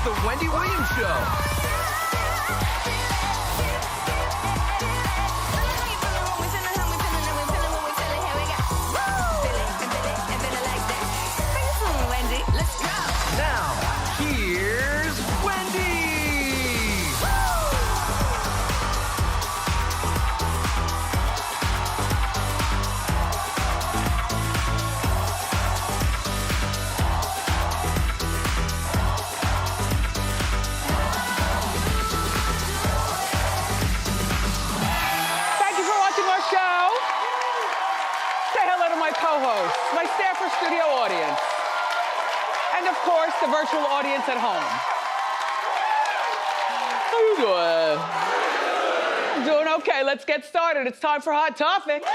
The Wendy Williams Show. Now, here's Wendy. Thank you for watching our show. Say hello to my co-hosts, my Stanford studio audience, and of course, the virtual audience at home. How you doing? Doing okay. Let's get started. It's time for Hot Topics.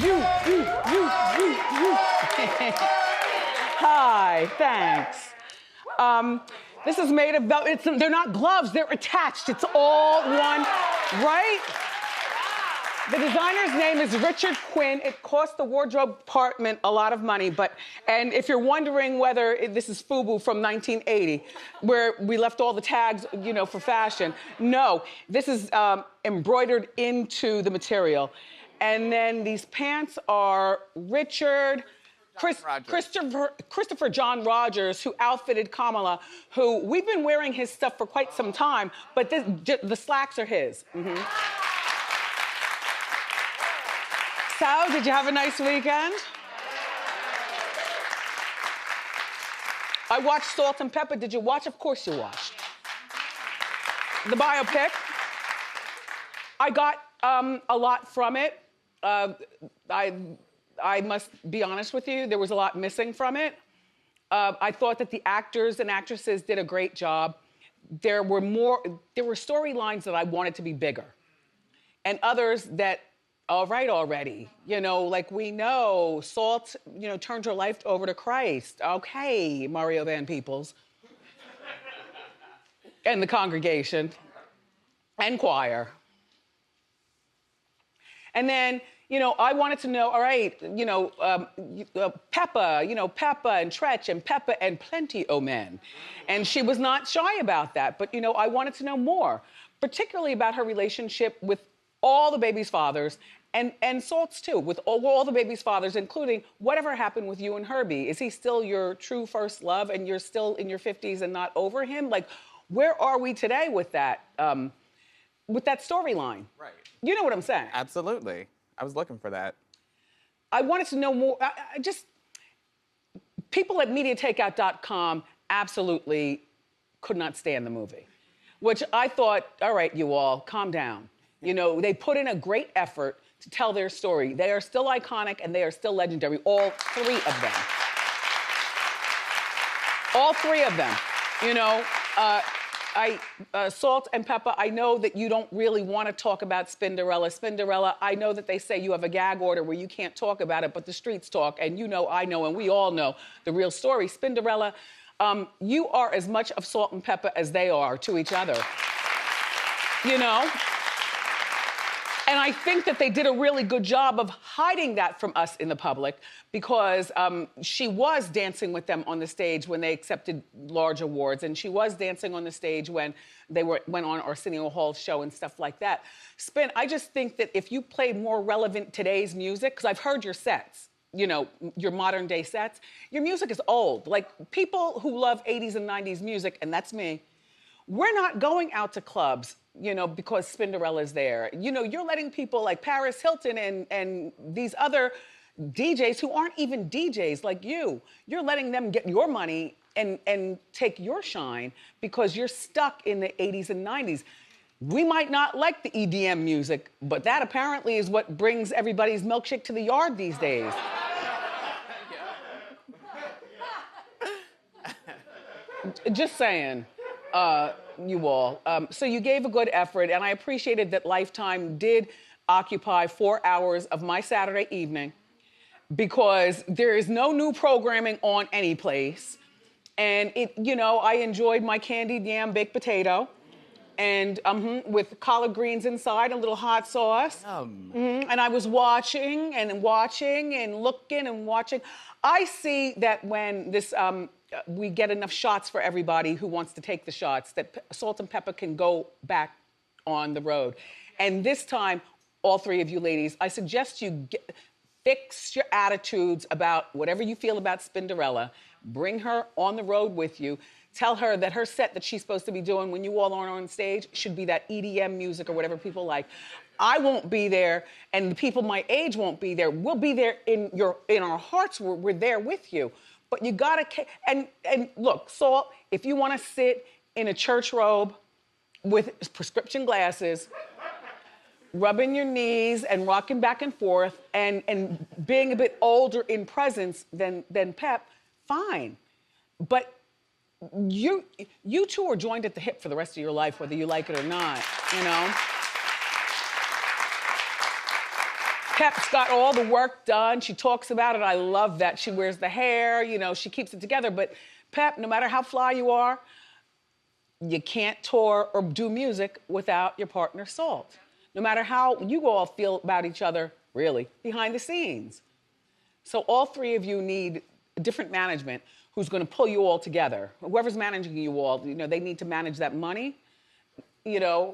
You. Hi, thanks. This is made of, they're not gloves, they're attached. It's all one, right? The designer's name is Richard Quinn. It cost the wardrobe department a lot of money, and if you're wondering whether this is FUBU from 1980, where we left all the tags, for fashion, no, this is embroidered into the material. And then these pants are Christopher John Rogers, who outfitted Kamala, who we've been wearing his stuff for quite some time, but the slacks are his. So, did you have a nice weekend? I watched Salt-N-Pepa. Did you watch? Of course you watched. The biopic. I got a lot from it. I must be honest with you, there was a lot missing from it. I thought that the actors and actresses did a great job. There were storylines that I wanted to be bigger. And others that, all right already. Like we know, Salt, turned her life over to Christ. Okay, Mario Van Peebles. And the congregation. And choir. And then, I wanted to know, all right, Peppa, Peppa and Tretch and Peppa and plenty o' men. And she was not shy about that. But, I wanted to know more, particularly about her relationship with all the baby's fathers and Salt's too, with all the baby's fathers, including whatever happened with you and Herbie. Is he still your true first love and you're still in your 50s and not over him? Like, where are we today with that storyline? Right. You know what I'm saying? Absolutely. I was looking for that. I wanted to know more. People at MediaTakeout.com absolutely could not stand the movie, which I thought, all right, you all, calm down. They put in a great effort to tell their story. They are still iconic and they are still legendary, all three of them. All three of them. Salt-N-Pepa, I know that you don't really want to talk about Spinderella. I know that they say you have a gag order where you can't talk about it, but the streets talk, and I know, and we all know the real story. Spinderella, you are as much of Salt-N-Pepa as they are to each other. And I think that they did a really good job of hiding that from us in the public because she was dancing with them on the stage when they accepted large awards, and she was dancing on the stage when they went on Arsenio Hall's show and stuff like that. Spin, I just think that if you played more relevant today's music, because I've heard your sets, your modern day sets, your music is old. Like, people who love 80s and 90s music, and that's me, we're not going out to clubs because Spinderella's there. You're letting people like Paris Hilton and these other DJs who aren't even DJs like you're letting them get your money and take your shine because you're stuck in the 80s and 90s. We might not like the EDM music, but that apparently is what brings everybody's milkshake to the yard these days. Just saying, you all. So you gave a good effort, and I appreciated that Lifetime did occupy 4 hours of my Saturday evening because there is no new programming on any place. And I enjoyed my candied yam baked potato and with collard greens inside, a little hot sauce. And I was watching and looking and watching. I see that when this we get enough shots for everybody who wants to take the shots, that Salt-N-Pepa can go back on the road. And this time, all three of you ladies, I suggest you fix your attitudes about whatever you feel about Spinderella. Bring her on the road with you. Tell her that her set that she's supposed to be doing when you all are on stage should be that EDM music or whatever people like. I won't be there, and the people my age won't be there. We'll be there in our hearts. We're there with you. But you gotta, and look, Salt, if you wanna sit in a church robe with prescription glasses, rubbing your knees and rocking back and forth and being a bit older in presence than Pep, fine. But you two are joined at the hip for the rest of your life, whether you like it or not, Pep's got all the work done. She talks about it. I love that. She wears the hair, she keeps it together. But Pep, no matter how fly you are, you can't tour or do music without your partner, Salt. No matter how you all feel about each other, really, behind the scenes. So all three of you need different management who's gonna pull you all together. Whoever's managing you all, they need to manage that money, and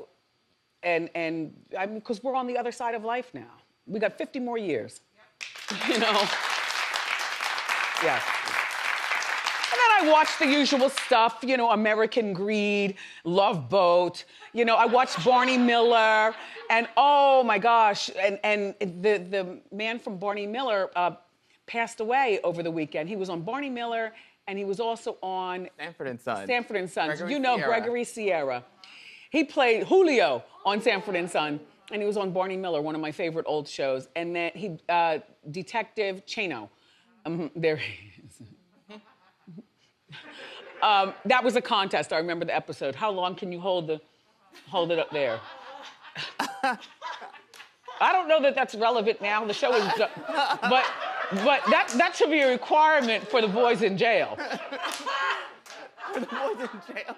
I mean, because we're on the other side of life now. We got 50 more years, Yes. And then I watched the usual stuff, American Greed, Love Boat. I watched Barney Miller, and oh my gosh, and the man from Barney Miller passed away over the weekend. He was on Barney Miller, and he was also on Sanford and Son. Sanford and Sons. Gregory Sierra. Gregory Sierra. He played Julio on Sanford and Son, and he was on Barney Miller, one of my favorite old shows. And then he, Detective Chano. There he is. That was a contest. I remember the episode. How long can you hold it up there? I don't know that that's relevant now. The show is, but that should be a requirement for the boys in jail. For the boys in jail.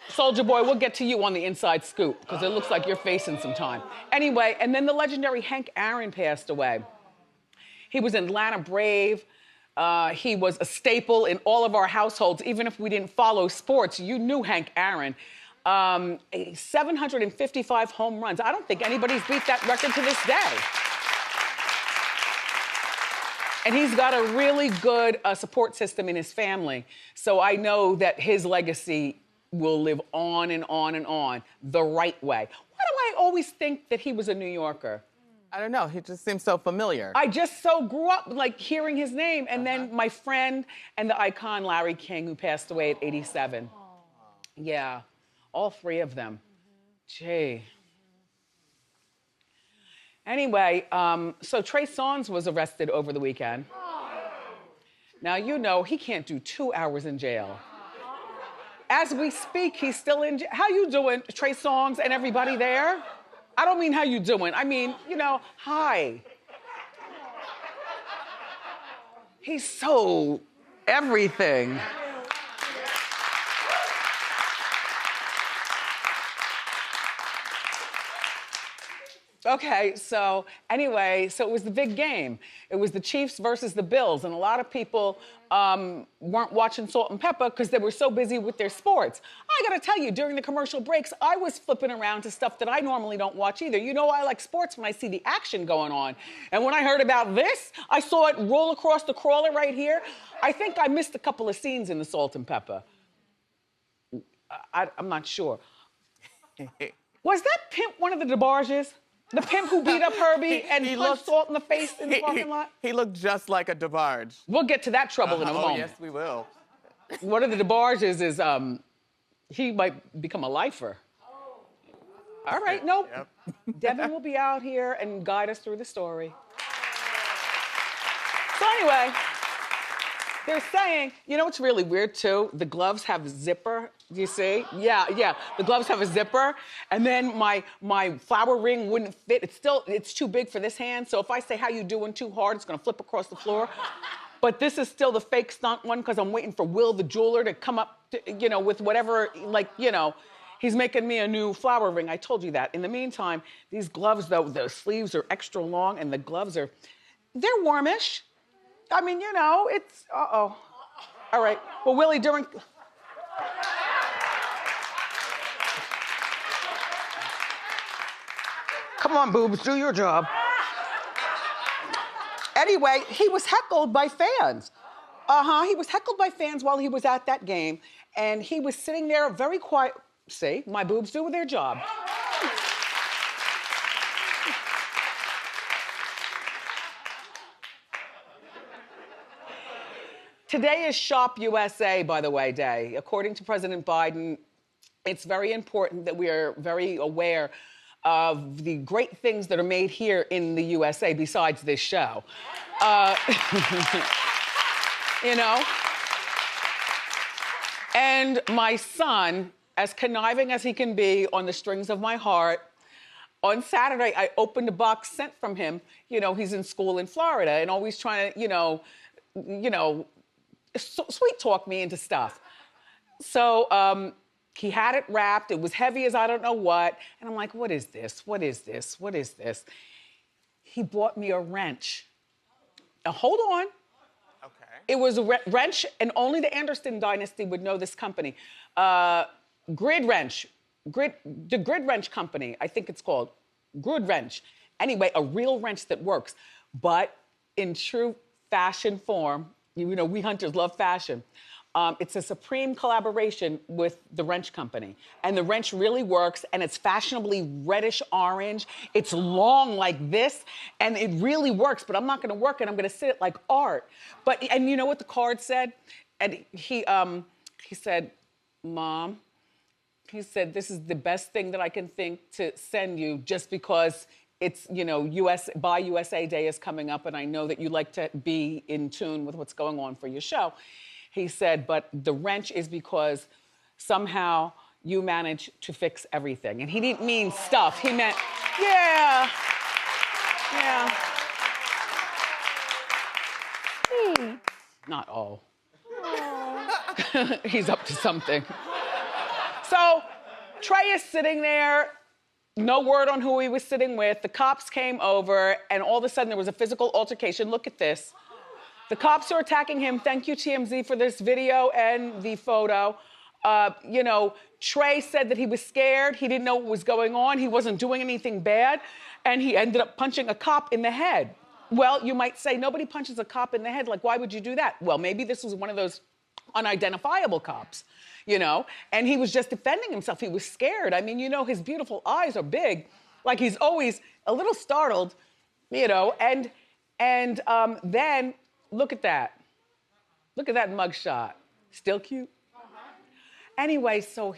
Soldier Boy, we'll get to you on the inside scoop because it looks like you're facing some time. Anyway, and then the legendary Hank Aaron passed away. He was in Atlanta Brave. He was a staple in all of our households. Even if we didn't follow sports, you knew Hank Aaron. 755 home runs. I don't think anybody's beat that record to this day. And he's got a really good support system in his family. So I know that his legacy will live on and on and on the right way. Why do I always think that he was a New Yorker? I don't know. He just seems so familiar. I just so grew up like hearing his name. And then my friend and the icon Larry King, who passed away at 87. Yeah, all three of them. Gee. Anyway, so Trey Songz was arrested over the weekend. Now, he can't do 2 hours in jail. As we speak, he's still in jail. How you doing, Trey Songz and everybody there? I don't mean how you doing. I mean, hi. He's so everything. Okay, so anyway, so it was the big game. It was the Chiefs versus the Bills, and a lot of people weren't watching Salt-N-Pepa because they were so busy with their sports. I gotta tell you, during the commercial breaks, I was flipping around to stuff that I normally don't watch either. I like sports when I see the action going on. And when I heard about this, I saw it roll across the crawler right here. I think I missed a couple of scenes in the Salt-N-Pepa. I'm not sure. Was that pimp one of the DeBarges? The pimp who beat up Herbie and punched Salt in the face in the parking lot? He looked just like a DeBarge. We'll get to that trouble in a moment. Oh, yes, we will. One of the DeBarges is, he might become a lifer. All right, nope. Yep. Devin will be out here and guide us through the story. So anyway, They're saying, you know what's really weird too? The gloves have a zipper. Do you see? Yeah. The gloves have a zipper. And then my flower ring wouldn't fit. It's too big for this hand. So if I say, how you doing too hard, it's gonna flip across the floor. But this is still the fake stunt one because I'm waiting for Will the jeweler to come up, with whatever, he's making me a new flower ring. I told you that. In the meantime, these gloves, though, the sleeves are extra long and the gloves they're warmish. I mean, it's, uh-oh. All right, well, Willie, come on, boobs, do your job. Anyway, he was heckled by fans. He was heckled by fans while he was at that game, and he was sitting there very quiet. See, my boobs do their job. Today is Shop USA, by the way, Day. According to President Biden, it's very important that we are very aware of the great things that are made here in the USA besides this show. And my son, as conniving as he can be on the strings of my heart, on Saturday, I opened a box sent from him. He's in school in Florida and always trying to, sweet talk me into stuff. So he had it wrapped. It was heavy as I don't know what. And I'm like, what is this? What is this? What is this? He bought me a wrench. Now, hold on. Okay. It was a wrench, and only the Anderson dynasty would know this company. Grid Wrench. The Grid Wrench Company, I think it's called. Grid Wrench. Anyway, a real wrench that works. But in true fashion form, we hunters love fashion. It's a supreme collaboration with the wrench company. And the wrench really works, and it's fashionably reddish orange. It's long like this, and it really works, but I'm not gonna work it. I'm gonna sit it like art. And you know what the card said? And he said, Mom, he said, this is the best thing that I can think to send you just because it's, Buy USA Day is coming up, and I know that you like to be in tune with what's going on for your show. He said, but the wrench is because somehow you manage to fix everything. And he didn't mean stuff. He meant, yeah. Not all. He's up to something. So Trey is sitting there, no word on who he was sitting with. The cops came over, and all of a sudden there was a physical altercation. Look at this. The cops are attacking him. Thank you, TMZ, for this video and the photo. Trey said that he was scared. He didn't know what was going on. He wasn't doing anything bad. And he ended up punching a cop in the head. Well, you might say, nobody punches a cop in the head. Like, why would you do that? Well, maybe this was one of those unidentifiable cops, And he was just defending himself. He was scared. I mean, his beautiful eyes are big. Like, he's always a little startled, And then... Look at that. Look at that mugshot. Still cute? Anyway, so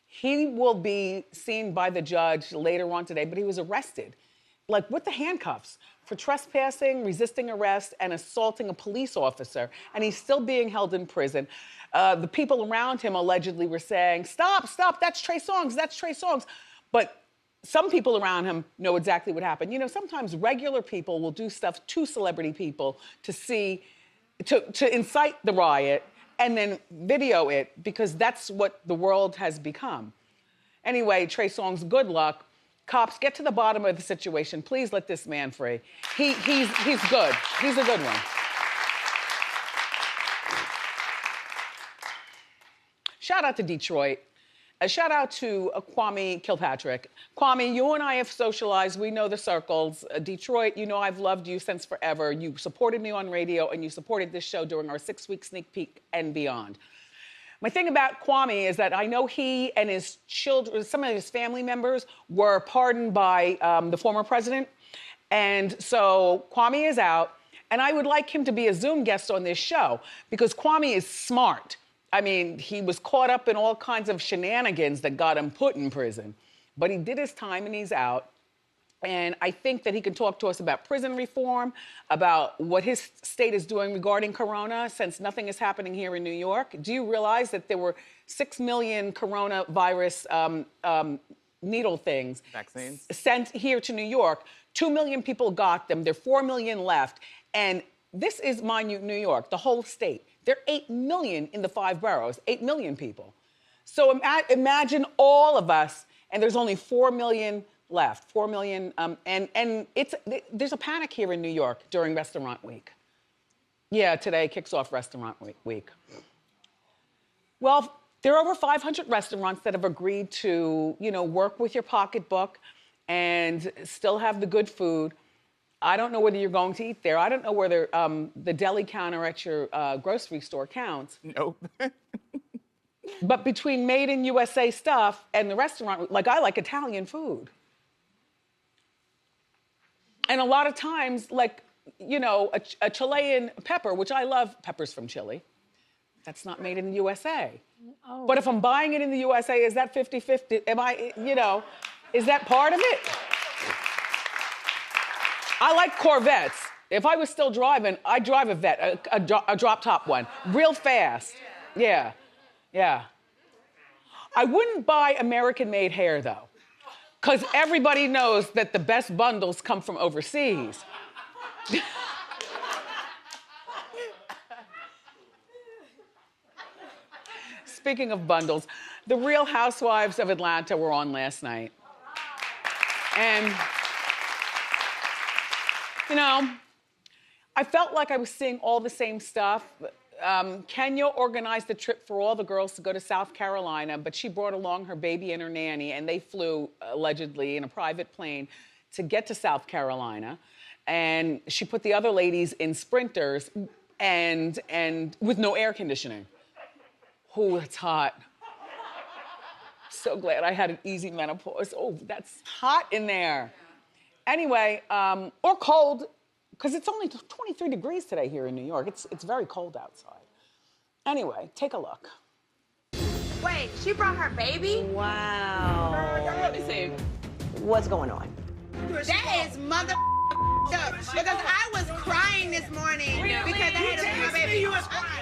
he will be seen by the judge later on today, but he was arrested, like with the handcuffs, for trespassing, resisting arrest, and assaulting a police officer, and he's still being held in prison. The people around him allegedly were saying, stop, that's Trey Songz, that's Trey Songz. But some people around him know exactly what happened. Sometimes regular people will do stuff to celebrity people to incite the riot and then video it because that's what the world has become. Anyway, Trey Songz, good luck. Cops, get to the bottom of the situation. Please let this man free. He's good. He's a good one. Shout out to Detroit. A shout out to Kwame Kilpatrick. Kwame, you and I have socialized. We know the circles. Detroit, I've loved you since forever. You supported me on radio and you supported this show during our 6-week sneak peek and beyond. My thing about Kwame is that I know he and his children, some of his family members were pardoned by the former president. And so Kwame is out. And I would like him to be a Zoom guest on this show because Kwame is smart. I mean, he was caught up in all kinds of shenanigans that got him put in prison. But he did his time and he's out. And I think that he can talk to us about prison reform, about what his state is doing regarding corona, since nothing is happening here in New York. Do you realize that there were 6 million coronavirus needle things Vaccines sent here to New York? 2 million people got them. There are 4 million left. And this is, mind you, New York, the whole state. There are 8 million in the 5 boroughs, 8 million people. So imagine all of us, and there's only 4 million left, 4 million, and there's a panic here in New York during Restaurant Week. Yeah, today kicks off Restaurant Week. Well, there are over 500 restaurants that have agreed to, work with your pocketbook and still have the good food. I don't know whether you're going to eat there. I don't know whether the deli counter at your grocery store counts. Nope. But between made in USA stuff and the restaurant, like I like Italian food. And a lot of times, like, a Chilean pepper, which I love peppers from Chile, that's not made in the USA. Oh. But if I'm buying it in the USA, is that 50-50? Am I, is that part of it? I like Corvettes. If I was still driving, I'd drive a Vet, a drop top one, real fast. Yeah. I wouldn't buy American-made hair, though, because everybody knows that the best bundles come from overseas. Speaking of bundles, the Real Housewives of Atlanta were on last night. And, I felt like I was seeing all the same stuff. Kenya organized a trip for all the girls to go to South Carolina, but she brought along her baby and her nanny, and they flew, allegedly, in a private plane to get to South Carolina. And she put the other ladies in Sprinters and with no air conditioning. Oh, it's hot. So glad I had an easy menopause. Oh, that's hot in there. Anyway, or cold, because it's only 23 degrees today here in New York. It's very cold outside. Anyway, take a look. Wait, she brought her baby? Wow. Let me see. What's going on? That is mother up. Because I was crying this morning because I had to bring my baby.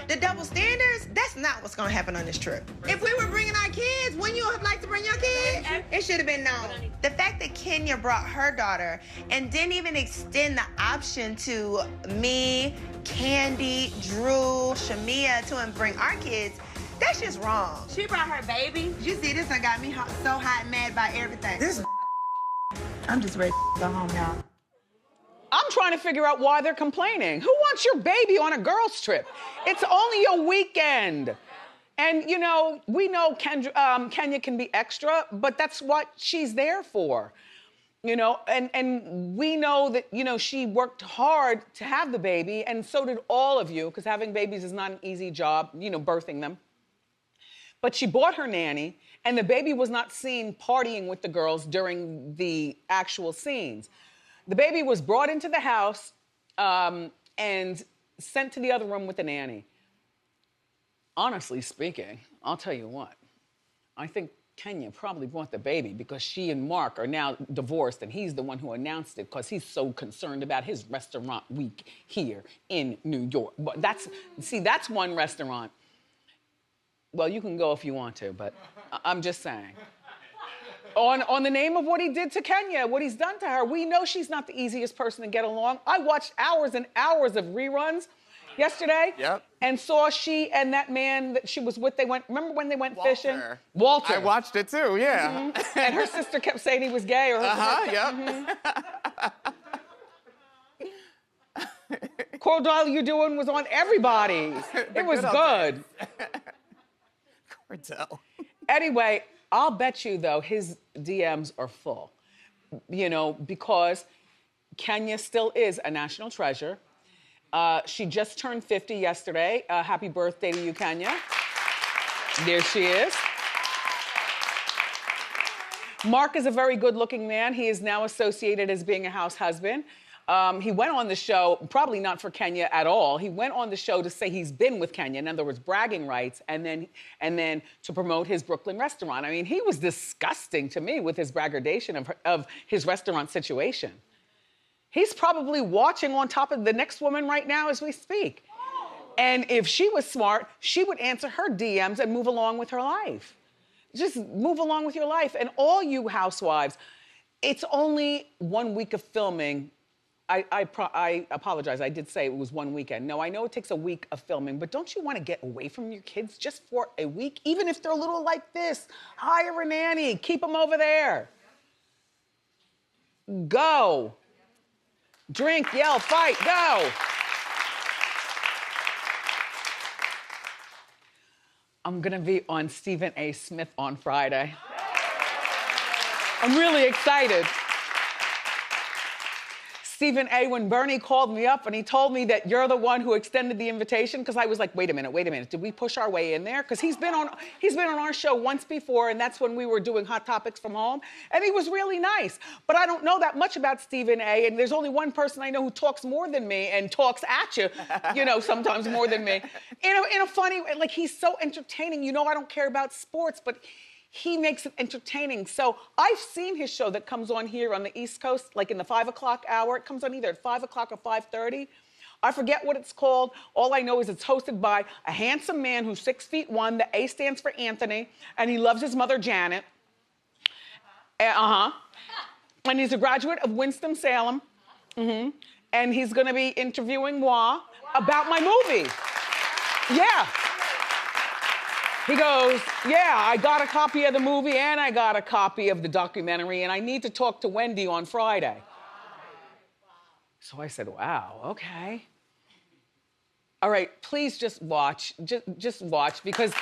The double standards, that's not what's gonna happen on this trip. If we were bringing our kids, wouldn't you have liked to bring your kids? It should have been known. The fact that Kenya brought her daughter and didn't even extend the option to me, Candy, Drew, Shamia to bring our kids, that's just wrong. She brought her baby. You see, this one got me so hot and mad by everything. I'm just ready to go home, y'all. I'm trying to figure out why they're complaining. Who wants your baby on a girls' trip? It's only a weekend. And, we know Kenya can be extra, but that's what she's there for. And we know that, she worked hard to have the baby, and so did all of you, because having babies is not an easy job, birthing them. But she bought her nanny, and the baby was not seen partying with the girls during the actual scenes. The baby was brought into the house and sent to the other room with the nanny. Honestly speaking, I'll tell you what, I think Kenya probably brought the baby because she and Mark are now divorced, and he's the one who announced it because he's so concerned about his restaurant week here in New York. But that's one restaurant. Well, you can go if you want to, but I'm just saying. On the name of what he did to Kenya, what he's done to her, we know she's not the easiest person to get along. I watched hours and hours of reruns yesterday. Yep. And saw she and that man that she was with, remember when they went Walter. fishing? Walter. I watched it too, yeah. Mm-hmm. And her sister kept saying he was gay, or yep. Mm-hmm. Cordell You Doing was on everybody. It was good. Cordell. Anyway, I'll bet you, though, his DMs are full, because Kenya still is a national treasure. She just turned 50 yesterday. Happy birthday to you, Kenya. There she is. Mark is a very good-looking man. He is now associated as being a house husband. He went on the show, probably not for Kenya at all. He went on the show to say he's been with Kenya, in other words, bragging rights, and then to promote his Brooklyn restaurant. I mean, he was disgusting to me with his braggadation of his restaurant situation. He's probably watching on top of the next woman right now as we speak. And if she was smart, she would answer her DMs and move along with her life. Just move along with your life. And all you housewives, it's only 1 week of filming. I apologize, I did say it was 1 weekend. No, I know it takes a week of filming, but don't you want to get away from your kids just for a week? Even if they're a little like this, hire a nanny, keep them over there. Go. Drink, yell, fight, go. I'm gonna be on Stephen A. Smith on Friday. I'm really excited. Stephen A., when Bernie called me up and he told me that you're the one who extended the invitation, because I was like, wait a minute, did we push our way in there? Because he's been on our show once before, and that's when we were doing Hot Topics from home, and he was really nice. But I don't know that much about Stephen A., and there's only one person I know who talks more than me and talks at you, sometimes more than me. In a funny way, like he's so entertaining. I don't care about sports, but he makes it entertaining. So I've seen his show that comes on here on the East Coast, like in the 5 o'clock hour. It comes on either at 5 o'clock or 5:30. I forget what it's called. All I know is it's hosted by a handsome man who's 6'1". The A stands for Anthony, and he loves his mother, Janet. And he's a graduate of Winston-Salem. And he's gonna be interviewing moi about my movie. Yeah. He goes, yeah, I got a copy of the movie and I got a copy of the documentary and I need to talk to Wendy on Friday. So I said, wow, okay. All right, please just watch, just watch, because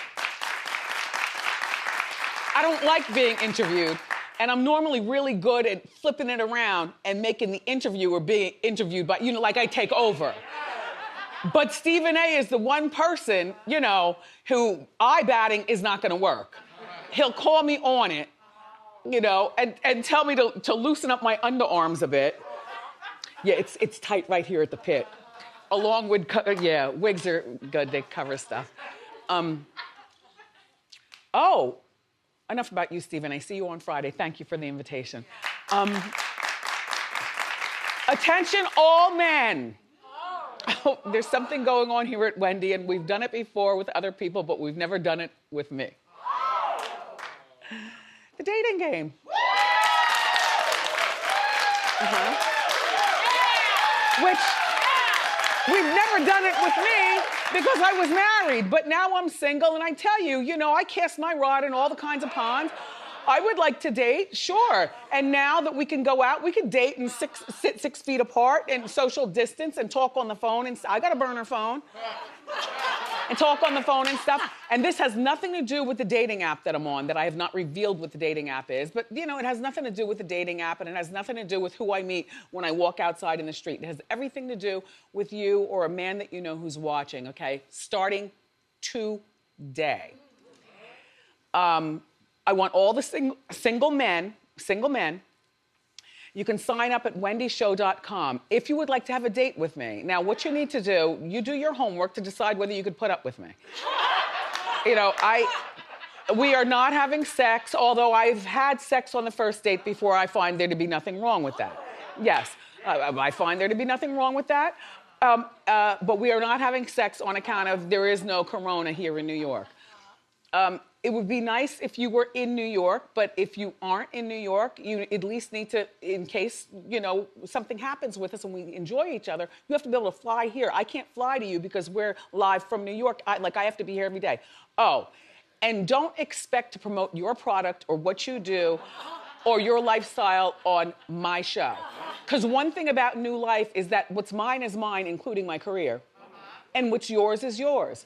I don't like being interviewed, and I'm normally really good at flipping it around and making the interviewer being interviewed by, like I take over. But Stephen A. is the one person, who eye-batting is not gonna work. He'll call me on it, and tell me to loosen up my underarms a bit. Yeah, it's tight right here at the pit. Along with, wigs are good, they cover stuff. Enough about you, Stephen A. See you on Friday. Thank you for the invitation. Attention all men. Oh, there's something going on here at Wendy, and we've done it before with other people, but we've never done it with me. The dating game. Which, we've never done it with me because I was married, but now I'm single, and I tell you, I cast my rod in all the kinds of ponds. I would like to date, sure. And now that we can go out, we can date and sit 6 feet apart and social distance and talk on the phone. And I got a burner phone. And talk on the phone and stuff. And this has nothing to do with the dating app that I'm on, that I have not revealed what the dating app is. But, it has nothing to do with the dating app, and it has nothing to do with who I meet when I walk outside in the street. It has everything to do with you or a man that you know who's watching, okay? Starting today. I want all the single men. You can sign up at wendyshow.com if you would like to have a date with me. Now, what you need to do, you do your homework to decide whether you could put up with me. We are not having sex, although I've had sex on the first date before. I find there to be nothing wrong with that. Yes, I find there to be nothing wrong with that. But we are not having sex on account of there is no corona here in New York. It would be nice if you were in New York, but if you aren't in New York, you at least need to, in case, something happens with us and we enjoy each other, you have to be able to fly here. I can't fly to you because we're live from New York. I have to be here every day. Oh, and don't expect to promote your product or what you do or your lifestyle on my show. Because one thing about New Life is that what's mine is mine, including my career, and what's yours is yours.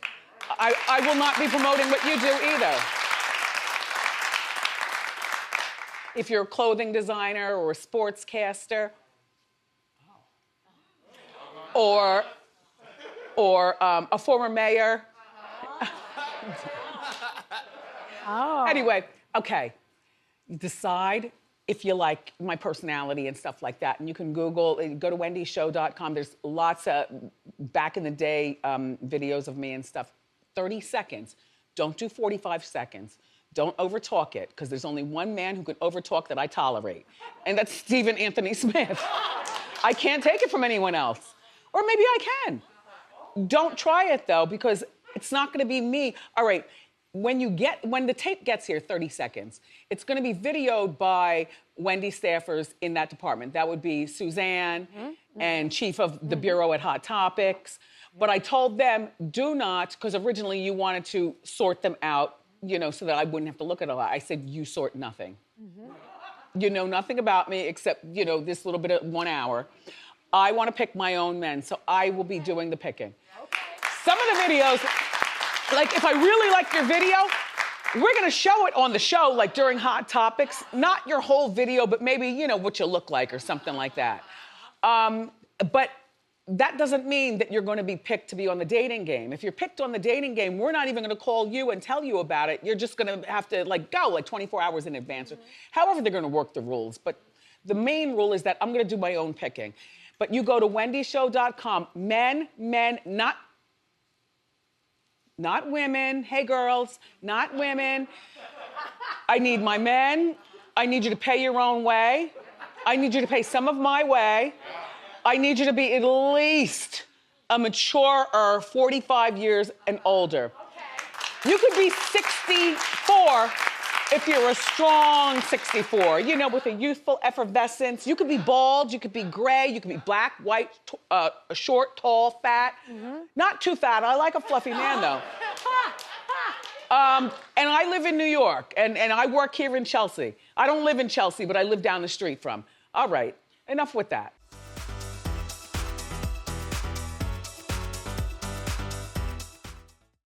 I will not be promoting what you do either. If you're a clothing designer or a sportscaster, or a former mayor. Anyway, okay. Decide if you like my personality and stuff like that. And you can Google, go to wendyshow.com. There's lots of back in the day videos of me and stuff. 30 seconds. Don't do 45 seconds. Don't overtalk it, because there's only one man who can overtalk that I tolerate, and that's Stephen Anthony Smith. I can't take it from anyone else. Or maybe I can. Don't try it, though, because it's not gonna be me. All right, when the tape gets here, 30 seconds, it's gonna be videoed by Wendy staffers in that department. That would be Suzanne and chief of the bureau at Hot Topics. But I told them, do not, because originally you wanted to sort them out, you know, so that I wouldn't have to look at a lot. I said, you sort nothing. You know nothing about me except, you know, this little bit of 1 hour. I want to pick my own men, so I will be doing the picking. Okay. Some of the videos, like if I really like your video, we're gonna show it on the show, like during Hot Topics. Not your whole video, but maybe, you know, what you look like or something like that. But that doesn't mean that you're going to be picked to be on the dating game. If you're picked on the dating game, we're not even going to call you and tell you about it. You're just going to have to go like 24 hours in advance. However they're going to work the rules. But the main rule is that I'm going to do my own picking. But you go to wendyshow.com. Men, not women. Hey, girls, not women. I need my men. I need you to pay your own way. I need you to pay some of my way. I need you to be at least a mature 45 years and older. You could be 64 if you're a strong 64, you know, with a youthful effervescence. You could be bald, you could be gray, you could be black, white, short, tall, fat. Not too fat, I like a fluffy man though. And I live in New York, and I work here in Chelsea. I don't live in Chelsea, but I live down the street from. All right, enough with that.